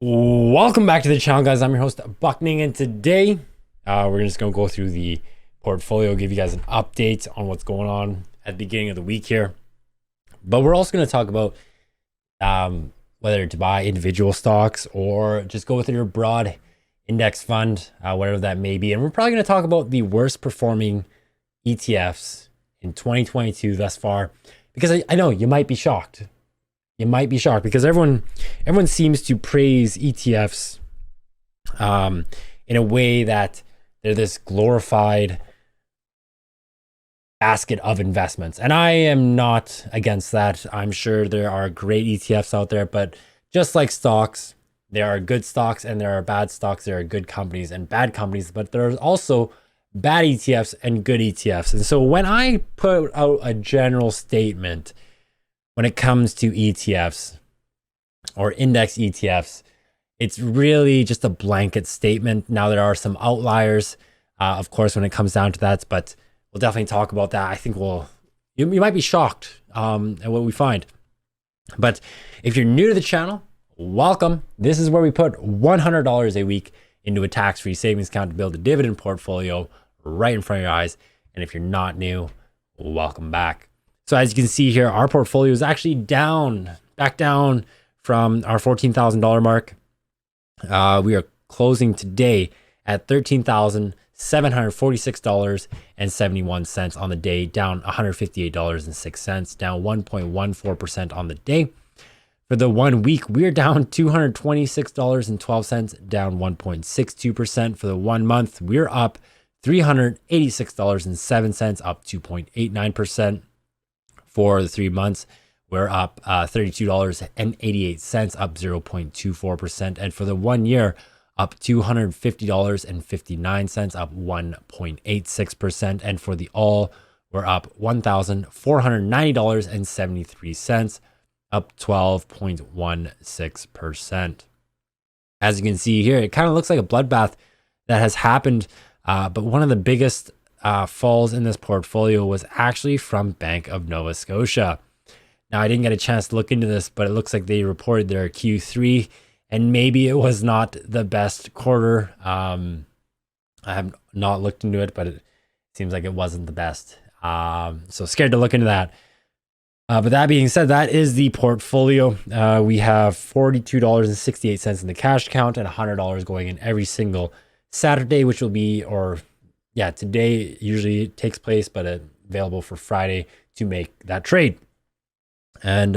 Welcome back to the channel, guys. I'm your host, Buckning, and today we're just going to go through the portfolio, give you guys an update on what's going on at the beginning of the week here. But we're also going to talk about whether to buy individual stocks or just go with your broad index fund, whatever that may be. And we're probably going to talk about the worst performing ETFs in 2022 thus far, because I know you might be shocked. You might be shocked because everyone seems to praise ETFs in a way that they're this glorified basket of investments. And I am not against that. I'm sure there are great ETFs out there, but just like stocks, there are good stocks and there are bad stocks. There are good companies and bad companies, but there's also bad ETFs and good ETFs. And so when I put out a general statement when it comes to ETFs or index ETFs, it's really just a blanket statement. Now, there are some outliers, of course, when it comes down to that, but we'll definitely talk about that. I think you might be shocked at what we find. But if you're new to the channel, welcome. This is where we put $100 a week into a tax-free savings account to build a dividend portfolio right in front of your eyes. And if you're not new, welcome back. So as you can see here, our portfolio is actually back down from our $14,000 mark. We are closing today at $13,746.71 on the day, down $158.06, down 1.14% on the day. For the 1 week, we're down $226.12, down 1.62%. For the 1 month, we're up $386.07, up 2.89%. For the 3 months, we're up $32.88, up 0.24%. And for the 1 year, up $250.59, up 1.86%. And for the all, we're up $1,490.73, up 12.16%. As you can see here, it kind of looks like a bloodbath that has happened. But one of the biggest falls in this portfolio was actually from Bank of Nova Scotia. Now, I didn't get a chance to look into this, but it looks like they reported their Q3, and maybe it was not the best quarter. I have not looked into it, but it seems like it wasn't the best. So scared to look into that. But that being said, that is the portfolio. We have $42.68 in the cash account and $100 going in every single Saturday, which will be, today usually takes place, but available for Friday to make that trade. And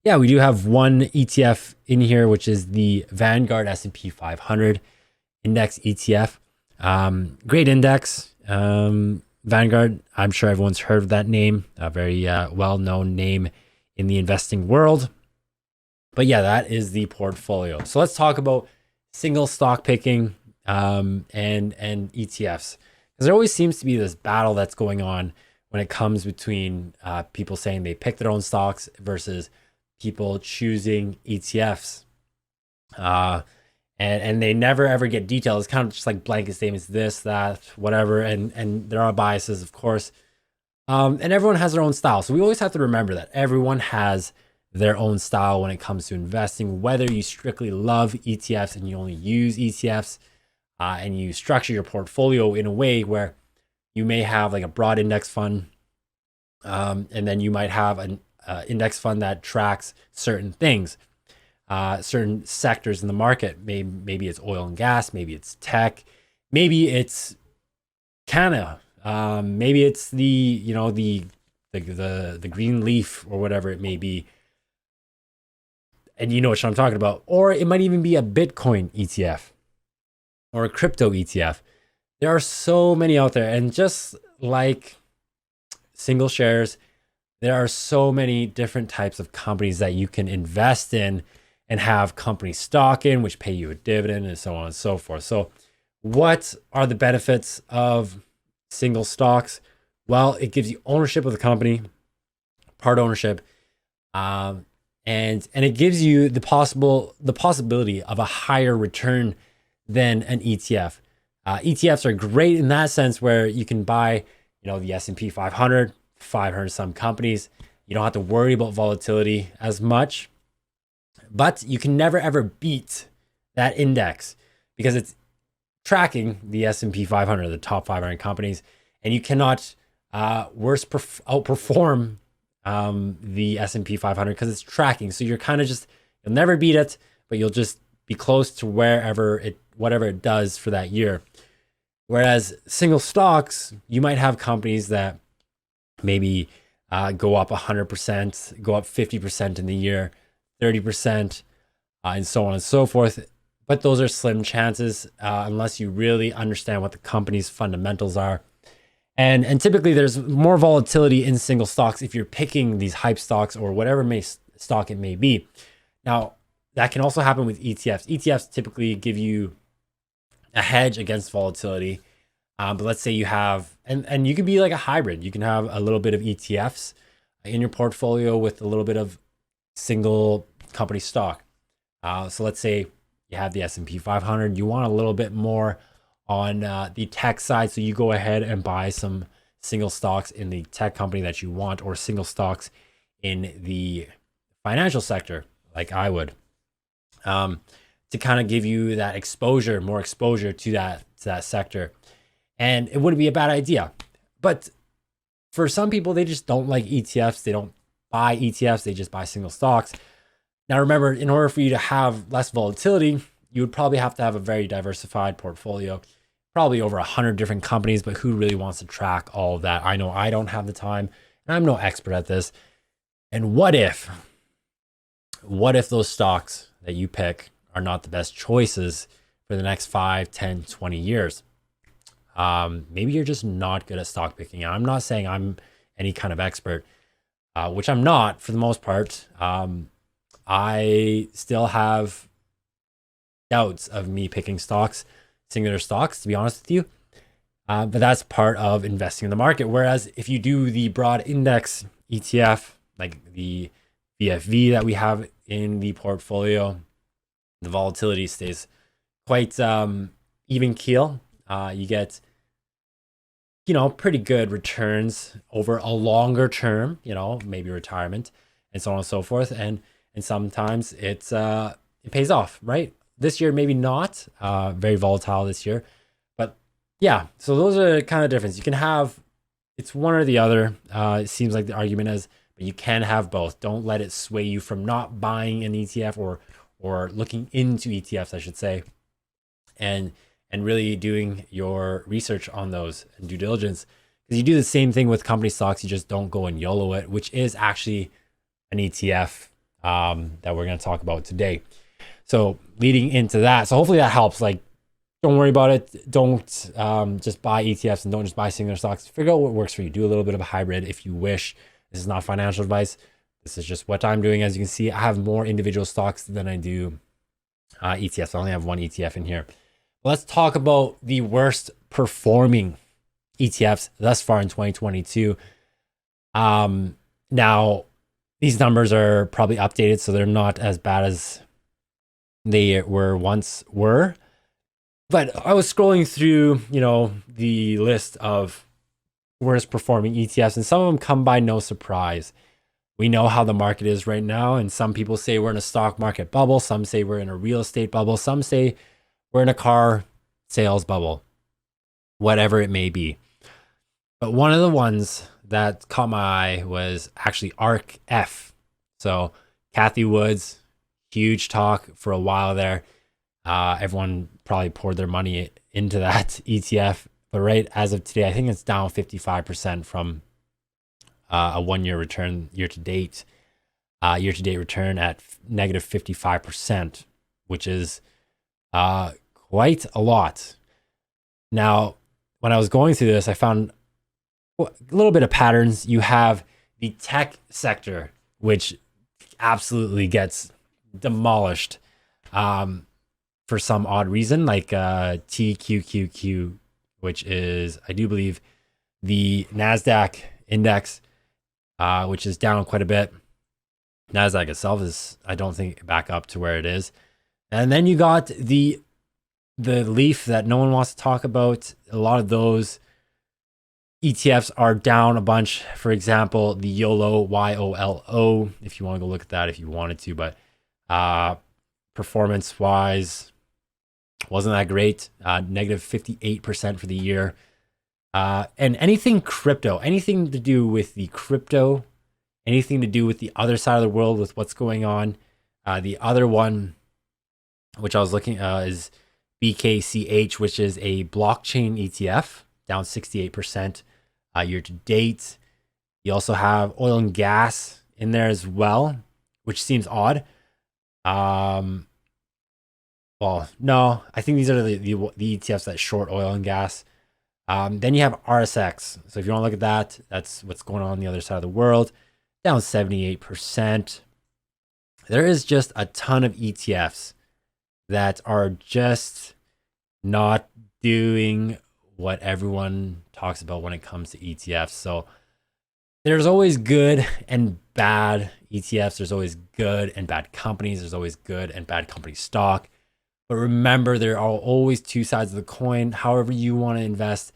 we do have one ETF in here, which is the Vanguard S&P 500 index ETF. Great index. Vanguard, I'm sure everyone's heard of that name, a very well-known name in the investing world. But yeah, that is the portfolio. So let's talk about single stock picking and ETFs. Because there always seems to be this battle that's going on when it comes between people saying they pick their own stocks versus people choosing ETFs. And they never ever get detailed. It's kind of just like blanket statements, this, that, whatever. And there are biases, of course. And everyone has their own style. So we always have to remember that everyone has their own style when it comes to investing, whether you strictly love ETFs and you only use ETFs, and you structure your portfolio in a way where you may have like a broad index fund, and then you might have an index fund that tracks certain things, certain sectors in the market. Maybe it's oil and gas, maybe it's tech, maybe it's Canada, maybe it's the green leaf or whatever it may be. And you know what I'm talking about. Or it might even be a Bitcoin ETF or a crypto ETF. There are so many out there. And just like single shares, there are so many different types of companies that you can invest in and have company stock in, which pay you a dividend and so on and so forth. So what are the benefits of single stocks? Well, it gives you ownership of the company, part ownership, and it gives you the possibility of a higher return than an ETF. ETFs are great in that sense where you can buy, the S&P 500, 500 some companies. You don't have to worry about volatility as much, but you can never ever beat that index, because it's tracking the S&P 500, the top 500 companies, and you cannot outperform the S&P 500 because it's tracking. So you're kind of just, you'll never beat it, but you'll just be close to whatever it does for that year. Whereas single stocks, you might have companies that maybe go up 100%, go up 50% in the year, 30%, and so on and so forth. But those are slim chances unless you really understand what the company's fundamentals are. And typically there's more volatility in single stocks if you're picking these hype stocks or whatever stock it may be. Now, that can also happen with ETFs. ETFs typically give you a hedge against volatility. But let's say you have, and you could be like a hybrid. You can have a little bit of ETFs in your portfolio with a little bit of single company stock. So let's say you have the S&P 500. You want a little bit more on the tech side. So you go ahead and buy some single stocks in the tech company that you want, or single stocks in the financial sector, like I would, to kind of give you that exposure, more exposure to that sector. And it wouldn't be a bad idea. But for some people, they just don't like ETFs. They don't buy ETFs. They just buy single stocks. Now, remember, in order for you to have less volatility, you would probably have to have a very diversified portfolio, probably over 100 different companies, but who really wants to track all of that? I know I don't have the time, and I'm no expert at this. And what if those stocks that you pick are not the best choices for the next 5, 10, 20 years? Maybe you're just not good at stock picking. I'm not saying I'm any kind of expert, which I'm not for the most part. I still have doubts of me picking singular stocks, to be honest with you. But that's part of investing in the market. Whereas if you do the broad index ETF, like the VFV that we have in the portfolio, the volatility stays quite even keel. You get, pretty good returns over a longer term, maybe retirement and so on and so forth. And sometimes it pays off, right? This year, maybe not, very volatile this year, but yeah. So those are kind of difference. You can have, it's one or the other. It seems like the argument is, but you can have both. Don't let it sway you from not buying an ETF or looking into ETFs, I should say, and really doing your research on those and due diligence. Because you do the same thing with company stocks. You just don't go and YOLO it, which is actually an ETF that we're going to talk about today. So leading into that, so hopefully that helps. Like, don't worry about it. Don't just buy ETFs and don't just buy singular stocks. Figure out what works for you. Do a little bit of a hybrid if you wish. This is not financial advice. This is just what I'm doing. As you can see, I have more individual stocks than I do ETFs. I only have one ETF in here. Let's talk about the worst performing ETFs thus far in 2022. Now, these numbers are probably updated, so they're not as bad as they once were. But I was scrolling through, the list of worst performing ETFs, and some of them come by no surprise. We know how the market is right now, and some people say we're in a stock market bubble. Some say we're in a real estate bubble. Some say we're in a car sales bubble, whatever it may be. But one of the ones that caught my eye was actually ARK-F. So Kathy Woods, huge talk for a while there. Everyone probably poured their money into that ETF. But right as of today, I think it's down 55% from a 1 year return year-to-date return at negative 55%, which is quite a lot. Now, when I was going through this, I found a little bit of patterns. You have the tech sector, which absolutely gets demolished for some odd reason, like TQQQ, which is, I do believe, the NASDAQ index, which is down quite a bit. NASDAQ itself is, I don't think, back up to where it is. And then you got the leaf that no one wants to talk about. A lot of those ETFs are down a bunch. For example, the YOLO, YOLO, if you want to go look at that if you wanted to. But performance-wise, Wasn't that great. Negative 58% for the year. And anything crypto, anything to do with the crypto, anything to do with the other side of the world with what's going on. The other one, which I was looking is BKCH, which is a blockchain ETF, down 68% year to date. You also have oil and gas in there as well, which seems odd. Well, no, I think these are the ETFs that short oil and gas. Then you have RSX. So if you want to look at that, that's what's going on the other side of the world, down 78%. There is just a ton of ETFs that are just not doing what everyone talks about when it comes to ETFs. So there's always good and bad ETFs. There's always good and bad companies. There's always good and bad company stock. But remember, there are always two sides of the coin. However you want to invest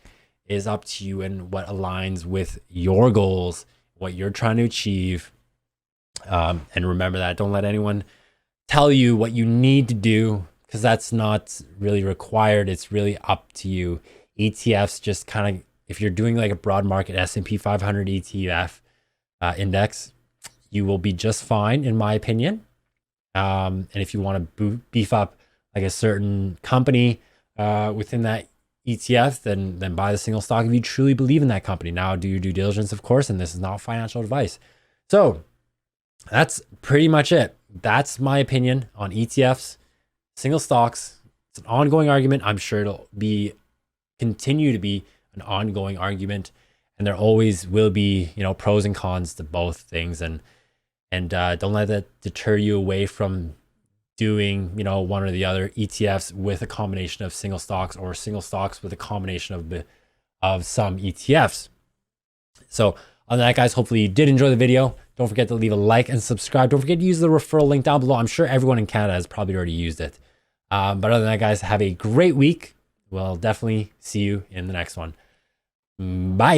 is up to you and what aligns with your goals, what you're trying to achieve. And remember that. Don't let anyone tell you what you need to do, because that's not really required. It's really up to you. ETFs just kind of, if you're doing like a broad market S&P 500 ETF index, you will be just fine, in my opinion. And if you want to beef up like a certain company within that ETF, then buy the single stock if you truly believe in that company. Now, do your due diligence, of course, and this is not financial advice. So that's pretty much it. That's my opinion on ETFs, single stocks. It's an ongoing argument. I'm sure it'll continue to be an ongoing argument, and there always will be, pros and cons to both things. And don't let that deter you away from doing, one or the other. ETFs with a combination of single stocks, or single stocks with a combination of some ETFs. So on that, guys, hopefully you did enjoy the video. Don't forget to leave a like and subscribe. Don't forget to use the referral link down below. I'm sure everyone in Canada has probably already used it. But other than that, guys, have a great week. We'll definitely see you in the next one. Bye.